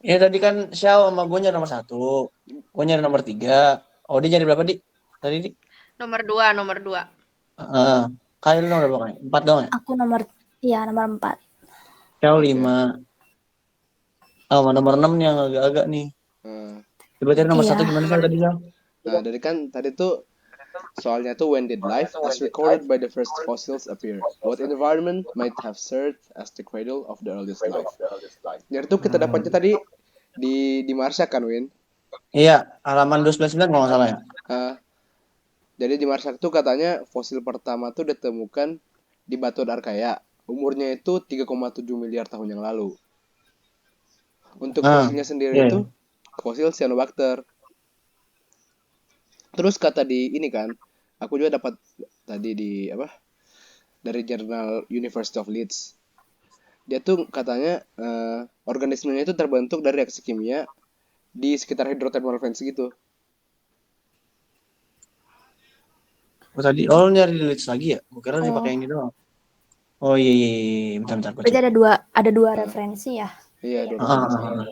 Ya tadi kan Xiao sama gue nyari nomor 1. Gue nyari nomor 3. Oh dia nyari berapa, Dik? Tadi, Dik? Nomor dua. Heeh. Kalian nomor berapa kali? 4 dong ya? Aku nomor 4. Xiao Oke. 5. Oh, nomor 6 nih yang agak-agak nih. Nah, Coba cari nomor 1 Iya. gimana Xiao tadi, Xiao? nah dari kan tadi tuh soalnya tuh when did life as recorded by the first fossils appear? What environment might have served as the cradle of the earliest life? Jadi tuh kita dapatnya tadi di Marsha kan, Win? Iya, halaman 299 kalau nggak salah ya. Ah, jadi di Marsha tuh katanya fosil pertama tuh ditemukan di Batu Archaea. Umurnya itu 3,7 miliar tahun yang lalu. Untuk Ah, fosilnya sendiri iya. itu fosil cyanobacter. Terus kata di ini kan, aku juga dapat tadi di apa? Dari jurnal University of Leeds. Dia tuh katanya organismenya itu terbentuk dari reaksi kimia di sekitar hydrothermal vents gitu. Tadi lu nyari list lagi ya? Gue kira dipakai Oh, yang ini doang. Oh iya, iya, iya. Bentar, gue berarti cek. ada dua Nah, referensi ya. iya, dua Ah, referensi. ah, ah.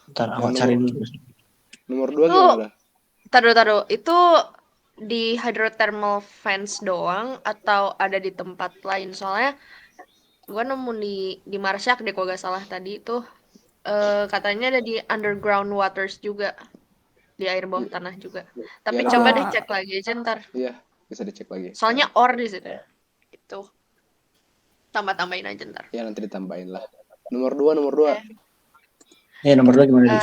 Bentar, aku Yang cari nomor dulu. nomor 2 Itu gimana dah? taruh. Itu di hydrothermal vents doang atau ada di tempat lain? Soalnya gua nemu di Marsyak deh kalau gak salah tadi itu katanya ada di underground waters juga, di air bawah tanah juga. Tapi Iya coba nanti, deh cek lagi aja ntar. iya bisa dicek lagi. Soalnya ore di situ. Itu tambah-tambahin aja ntar. Ya nanti ditambahin lah. Nomor 2. Eh, Ya, nomor 2 gimana, Dik?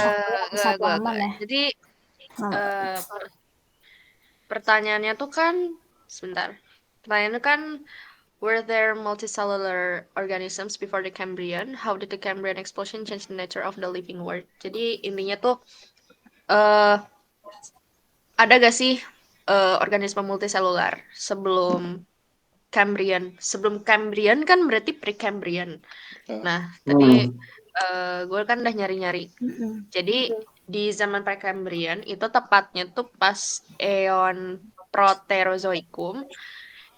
Satu aman ya. Jadi Nah, pertanyaannya tuh kan sebentar. Pertanyaannya kan were there multicellular organisms before the Cambrian? How did the Cambrian explosion change the nature of the living world? Jadi intinya tuh eh ada gak sih organisme multiselular sebelum Cambrian? Sebelum Cambrian kan berarti Precambrian. Nah, Nah, tadi Hmm. gue kan udah nyari-nyari. Jadi di zaman Precambrian itu tepatnya tuh pas eon Proterozoikum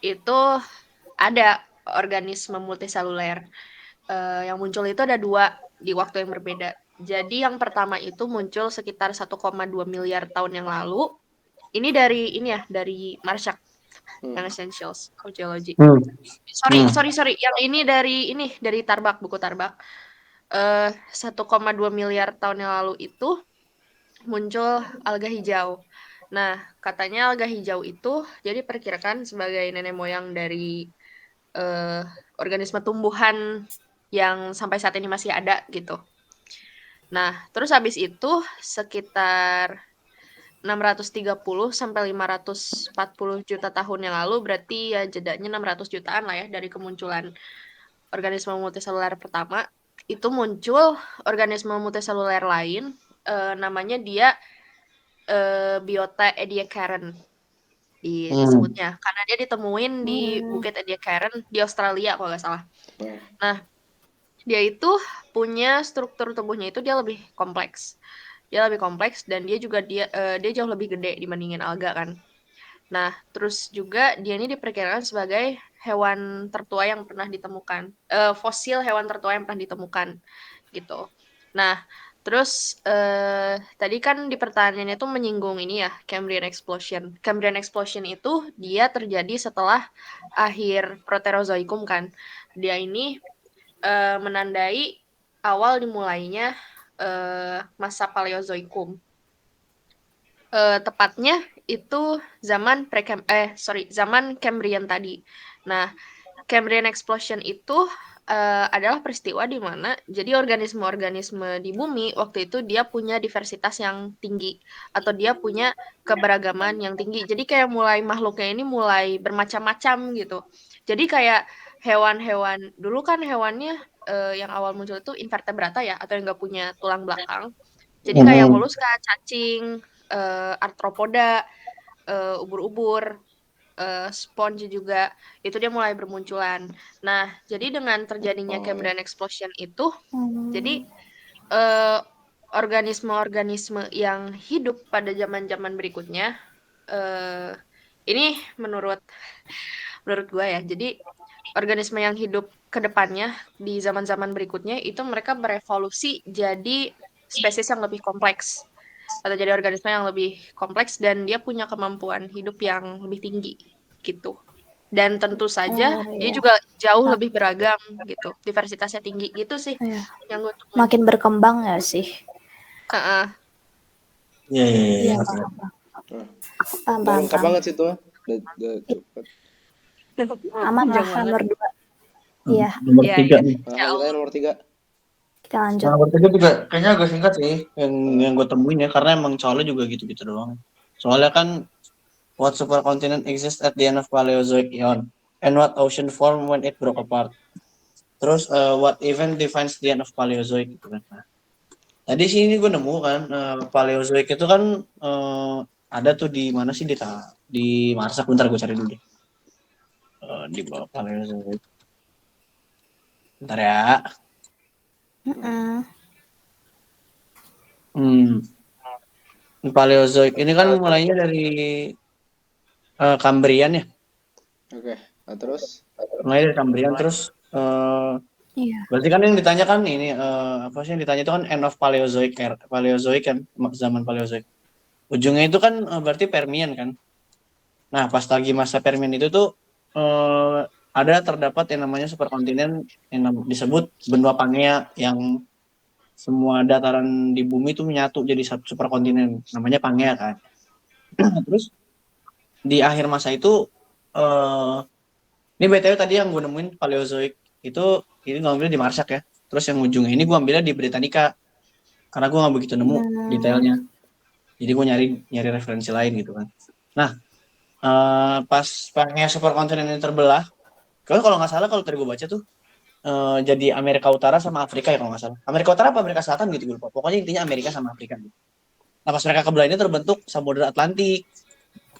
itu ada organisme multiseluler. Yang muncul itu ada 2 di waktu yang berbeda. Jadi yang pertama itu muncul sekitar 1,2 miliar tahun yang lalu. Ini dari Marshak yang Essentials of Geology. Hmm. Sorry. Yang ini dari Tarbak, buku Tarbak. 1,2 miliar tahun yang lalu itu muncul alga hijau. Nah, katanya alga hijau itu jadi perkirakan sebagai nenek moyang dari organisme tumbuhan yang sampai saat ini masih ada gitu. Nah, terus habis itu sekitar 630 sampai 540 juta tahun yang lalu, berarti ya jedanya 600 jutaan lah ya dari kemunculan organisme multiseluler pertama. Itu muncul organisme multiseluler lain, namanya dia Biota ediacaran disebutnya. Karena dia ditemuin di Bukit Ediacaran di Australia kalau nggak salah. Nah, dia itu punya struktur tubuhnya itu dia lebih kompleks. Dia lebih kompleks dan dia jauh lebih gede dibandingin alga kan. Nah, terus juga dia ini diperkirakan sebagai hewan tertua yang pernah ditemukan. Fosil hewan tertua yang pernah ditemukan gitu. Nah, terus tadi kan di pertanyaannya itu menyinggung ini ya, Cambrian Explosion. Cambrian Explosion itu dia terjadi setelah akhir Proterozoikum kan. Dia ini menandai awal dimulainya masa Paleozoikum. Tepatnya itu zaman Cambrian tadi. Nah, Cambrian Explosion itu adalah peristiwa di mana jadi organisme-organisme di bumi waktu itu dia punya diversitas yang tinggi atau dia punya keberagaman yang tinggi. Jadi kayak mulai makhluknya ini mulai bermacam-macam gitu. Jadi kayak hewan-hewan dulu kan hewannya yang awal muncul itu invertebrata ya atau yang nggak punya tulang belakang. Jadi kayak moluska, cacing, arthropoda, ubur-ubur, sponge juga itu dia mulai bermunculan. Nah, jadi dengan terjadinya Cambrian Explosion itu, jadi organisme-organisme yang hidup pada zaman-zaman berikutnya, ini menurut gue ya. Jadi organisme yang hidup ke depannya di zaman-zaman berikutnya itu mereka berevolusi jadi spesies yang lebih kompleks atau jadi organisme yang lebih kompleks dan dia punya kemampuan hidup yang lebih tinggi gitu. Dan tentu saja Oh dia iya. juga jauh Ma- lebih beragam gitu. Diversitasnya tinggi gitu sih iya. yang gue temuin. Makin berkembang ya sih. Heeh. Iya, iya, iya, Iya, ngerti. paham, Nah, paham, udah paham, lengkap paham. banget sih itu mah. Udah cukup. Aman lah Panjang banget. nomor 2. Iya, Nomor Iya, 3 iya. nih. Nah, Insya lanjut aja Allah. nomor 3. kita Nah, lanjut. nomor 3 juga kayaknya agak singkat sih yang Nah, yang gue temuin ya, karena emang soalnya juga gitu-gitu doang. Soalnya kan what supercontinent exists at the end of Paleozoic Eon and what ocean formed when it broke apart. Terus what event defines the end of Paleozoic gitu kan. Nah, tadi sih ini gue nemu kan Paleozoic itu kan ada tuh di mana sih di Marsak, bentar gue cari dulu deh. Di bawah Paleozoic. Bentar ya. Mm-mm. Hmm. Paleozoic ini kan mulainya dari Kambrian ya. oke. Nah, terus Mulai dari Kambrian terus Iya. berarti kan yang ditanya kan ini apa sih yang ditanya itu kan end of Paleozoic era, Paleozoic kan zaman Paleozoic. Ujungnya itu kan berarti Permian kan. Nah, pas lagi masa Permian itu tuh ada terdapat yang namanya superkontinen yang disebut benua Pangea yang semua dataran di bumi itu menyatu jadi satu superkontinen namanya Pangea kan. Terus di akhir masa itu eh ini BTW tadi yang gue nemuin Paleozoic itu ini gue ambil di Marshak ya. Terus yang ujungnya ini gue ambilnya di Britannica karena gue nggak begitu nemu Hmm. detailnya. Jadi gue nyari referensi lain gitu kan. Nah, pas Pangea superkontinen ini terbelah, kalau nggak salah kalau tadi gue baca tuh jadi Amerika Utara sama Afrika ya kalau nggak salah. Amerika Utara apa Amerika Selatan gitu gue lupa. Pokoknya intinya Amerika sama Afrika. Nah pas mereka kebelah ini terbentuk Samudra Atlantik.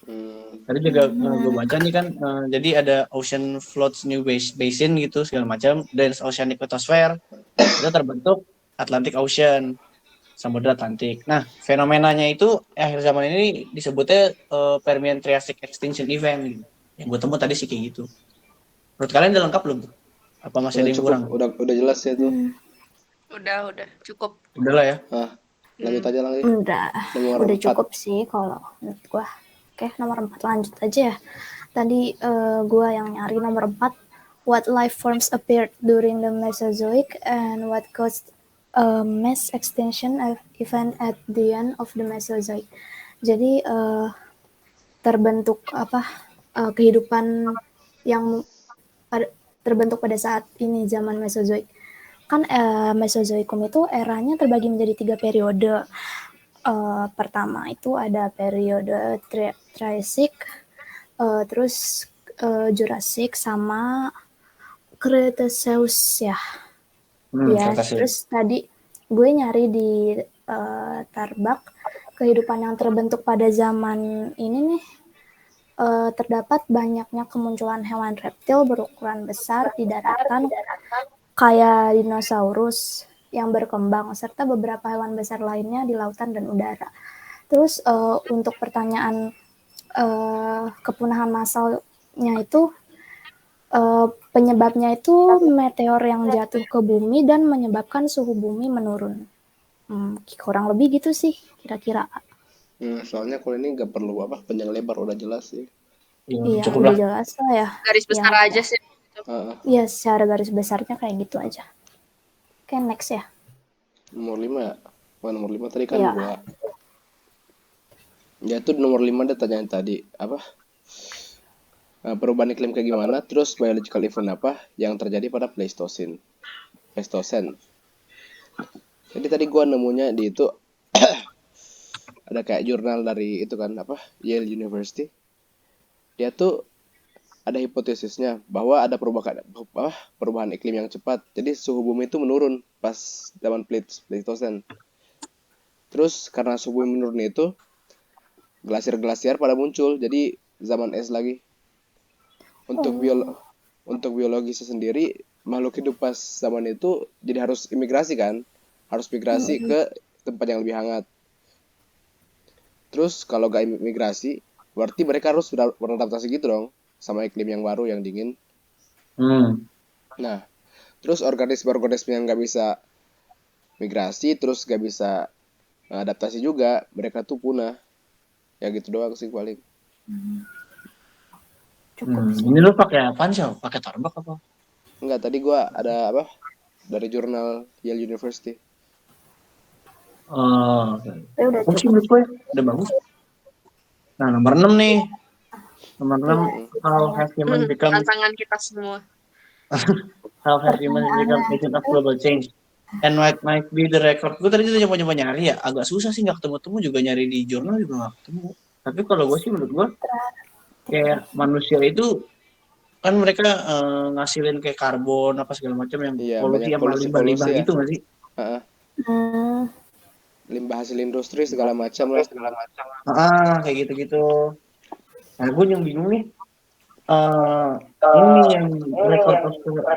hmm, Tadi juga gue baca nih kan, jadi ada Ocean Floats New Basin gitu segala macam, dan Oceanic Lithosphere itu terbentuk Atlantic Ocean, Samudra Atlantik. Nah fenomenanya itu akhir zaman ini disebutnya Permian Triassic Extinction Event gitu. Yang gue temu tadi sih kayak gitu. Menurut kalian udah lengkap belum tuh? Apa masih udah ada yang cukup, kurang? udah jelas ya itu. Hmm. Udah cukup. Udah lah ya. Nah, lanjut aja lagi. Udah Nomor 4. cukup sih kalau menurut gua. Oke, nomor 4 lanjut aja ya. Tadi gua yang nyari nomor 4. What life forms appeared during the Mesozoic and what caused a mass extinction event at the end of the Mesozoic. Jadi terbentuk kehidupan yang terbentuk pada saat ini zaman Mesozoik. Kan Mesozoikum itu eranya terbagi menjadi 3 periode. Pertama itu ada periode Triassic, terus Jurassic sama Cretaceous ya. Ya, Kertas ya. terus tadi gue nyari di Tarbak kehidupan yang terbentuk pada zaman ini nih terdapat banyaknya kemunculan hewan reptil berukuran besar di daratan kayak dinosaurus yang berkembang serta beberapa hewan besar lainnya di lautan dan udara. Terus untuk pertanyaan kepunahan massalnya itu penyebabnya itu meteor yang jatuh ke bumi dan menyebabkan suhu bumi menurun. Kurang lebih gitu sih kira-kira. Soalnya kalau ini nggak perlu apa panjang lebar, udah jelas sih. Iya, Cukup udah lah. jelas lah ya. Garis besar Ya, aja sih. iya, secara garis besarnya kayak gitu aja. Oke, next ya. Nomor 5 ya. Nomor 5 tadi kan Iya. gua. Ya itu nomor 5 dia tanyain tadi apa? Perubahan iklim kayak gimana, terus biological event apa yang terjadi pada Pleistocene. Jadi tadi gua nemunya di itu ada kayak jurnal dari itu kan apa? Yale University. Dia tuh ada hipotesisnya bahwa ada perubahan iklim yang cepat. Jadi suhu bumi itu menurun pas zaman Pleistocene. Terus karena suhu bumi menurun itu glasier-glasier pada muncul, jadi zaman es lagi. Untuk biologisnya sendiri, makhluk hidup pas zaman itu jadi harus imigrasi kan, harus migrasi ke tempat yang lebih hangat. Terus kalau gak imigrasi, berarti mereka harus beradaptasi gitu dong sama iklim yang baru yang dingin. Hmm. Nah, terus organisme-organisme yang nggak bisa migrasi, terus nggak bisa adaptasi juga, mereka tuh punah. Ya gitu doang sih paling. Cukup sih. Ini lu pakai apaan sih? Pakai Starbucks apa? Enggak, tadi gua ada apa? Dari jurnal Yale University. Oh, Tapi udah bagus sih cukup. menurut gue, udah bagus. Nah, nomor 6 nih. Nomor 6, Iya, how saya have humans become Tantangan kita semua. how have humans become pertanyaannya agent of itu global change? And what might be the record? Gue tadi tuh nyoba-nyoba nyari ya, agak susah sih nggak ketemu-temu juga nyari di jurnal juga nggak ketemu. Tapi kalau gue sih menurut gue kayak manusia itu kan mereka ngasilin kayak karbon apa segala macam yang Iya, polusi banyak sama polusi-polusi limbah-limbah ya. gitu nggak sih? Heeh. hmm, Limbah hasil industri segala macam lah. Kayak gitu-gitu. Nah, gue yang bingung nih. eh ini yang record of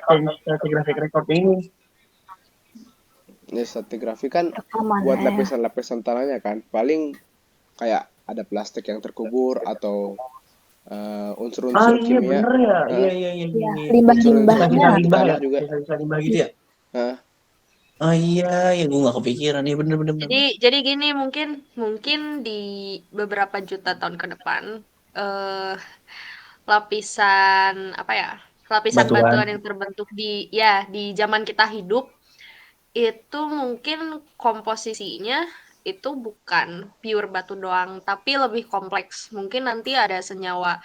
change stratigraphic record ini. Ya, stratigrafi kan rekaman buat ya. lapisan-lapisan tanahnya kan. Paling kayak ada plastik yang terkubur atau unsur-unsur Iya kimia. bener ya. Hah? Iya. Ya, Unsur-unsur limbah-limbahnya Sisa-sisa kimia di limbah ya. tanah juga. Sisa-sisa limbah gitu ya. Hah? Iya, ya gue nggak kepikiran. Iya bener. Jadi gini, mungkin di beberapa juta tahun ke depan, eh lapisan apa ya? Lapisan Batuan. batuan yang terbentuk di zaman kita hidup itu mungkin komposisinya itu bukan pure batu doang, tapi lebih kompleks. Mungkin nanti ada senyawa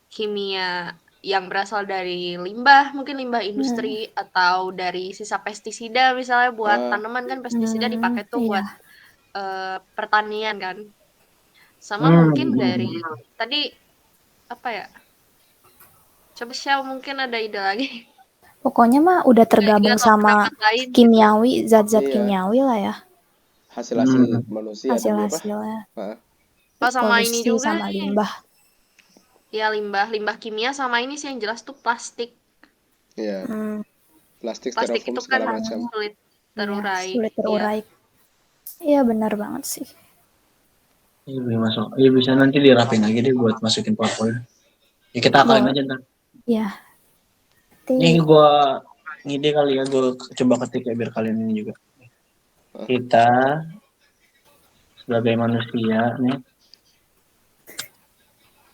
kimia yang berasal dari limbah, mungkin limbah industri atau dari sisa pestisida misalnya buat Ah, tanaman kan pestisida dipakai tuh iya. buat pertanian kan. Sama mungkin dari tadi apa ya? Coba Syah mungkin ada ide lagi. Pokoknya mah udah Ide tergabung atau sama pendapat lain. kimiawi, zat-zat iya. kimiawi lah ya, Hasil-hasil manusia dari apa? hasil-hasilnya. Hah? Oh sama ini Polusi juga sama nih. limbah. Ya limbah kimia sama ini sih yang jelas tuh plastik. Iya. Hmm, Plastik, Plastik styrofoam itu kan segala macam. sulit iya, terurai. sulit Iya. terurai. Iya benar banget sih. Iya masuk. Iya bisa nanti dirapin lagi deh buat masukin portfolio. Ya kita akalin Boleh. aja ntar. Iya. Nih Nanti gue ngide kali ya, gue coba ketik ya biar kalian ini juga. Kita sebagai manusia nih,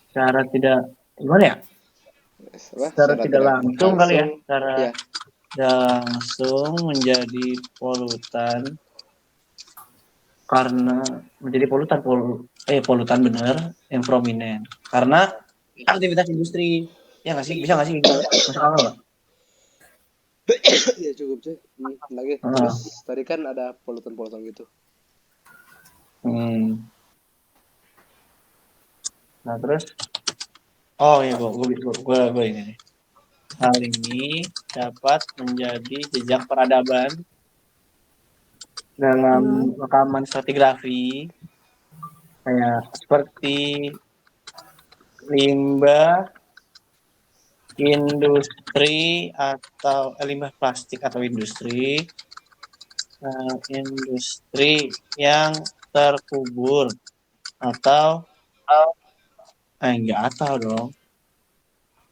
cara tidak gimana ya? Apa? Secara tidak langsung kali ya, secara ya. langsung menjadi polutan karena menjadi polutan bener yang prominen karena aktivitas industri. Ya nggak sih, bisa nggak sih gitu? Masuk akal nggak? Ya cukup sih. Lagi Heeh. terus tadi kan ada polutan-polutan gitu. Nah terus, oh ya gue ini nih. Hal ini dapat menjadi jejak peradaban dalam rekaman stratigrafi kayak seperti limbah industri atau limbah plastik atau industri yang terkubur atau enggak atau dong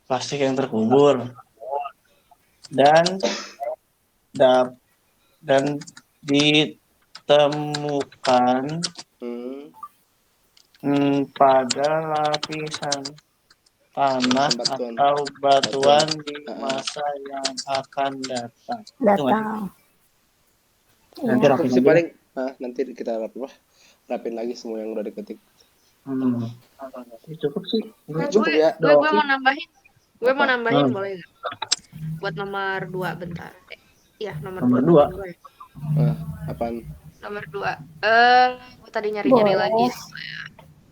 plastik yang terkubur dan ditemukan pada lapisan tanah Batuan. atau batuan di masa yang akan datang. datang. Nanti Iya. rapin Cukup sih aja. paling. Nanti kita rapin lagi semua yang udah diketik. Cukup sih. Cukup ya. Gue mau nambahin. Gue mau nambahin Hmm. boleh nggak? Buat nomor 2 bentar. Iya nomor Nomor 2. dua. Apaan? Nomor 2. Gue tadi nyari-nyari lagi.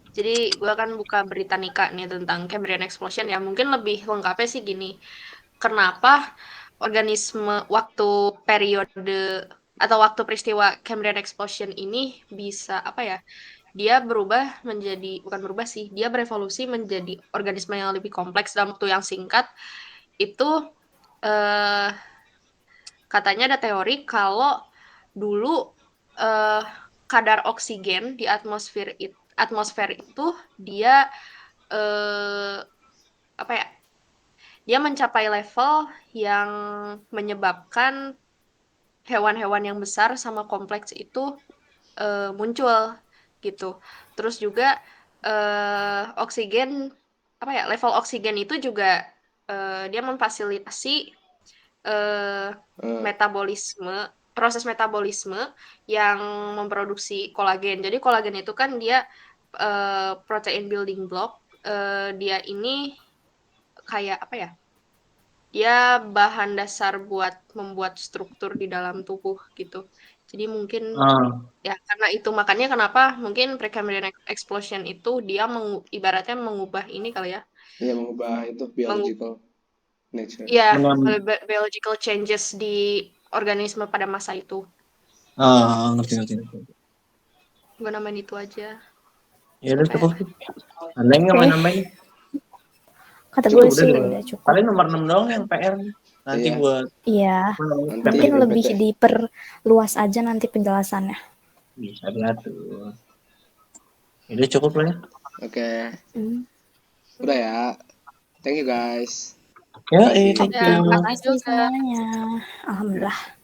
Jadi gue akan buka berita Nika nih tentang Cambrian Explosion ya. Mungkin lebih lengkapnya sih gini. Kenapa organisme waktu periode atau waktu peristiwa Cambrian Explosion ini bisa apa ya? Dia berubah menjadi bukan berubah sih, dia berevolusi menjadi organisme yang lebih kompleks dalam waktu yang singkat. Itu katanya ada teori kalau dulu kadar oksigen di atmosfer itu dia apa ya? dia mencapai level yang menyebabkan hewan-hewan yang besar sama kompleks itu muncul gitu. Terus juga oksigen apa ya, level oksigen itu juga dia memfasilitasi eh, Eh, proses metabolisme yang memproduksi kolagen. Jadi kolagen itu kan dia protein building block. Dia ini kayak apa ya? Dia bahan dasar buat membuat struktur di dalam tubuh gitu. Jadi mungkin Ah, ya karena itu makanya kenapa mungkin Precambrian explosion itu dia ibaratnya mengubah ini kali ya. ya mengubah itu biological nature. Ya, menam- biological changes di organisme pada masa itu. ngerti, ngerti, ngerti. Gue namain itu aja. Ya udah Supaya cukup. Ada yang nggak mau Oke. nambahin? Kata Cukup gue udah sih gitu. udah cukup. Paling nomor 6 doang yang PR. Nanti Iya. buat Iya, Nanti mungkin PPT. lebih diperluas aja nanti penjelasannya. bisa diatur. Ya udah cukup lah ya. Oke. Hmm. Udah ya. Thank you guys. Ya, Makasih. thank ya you. makasih Makasih juga. semuanya. Alhamdulillah.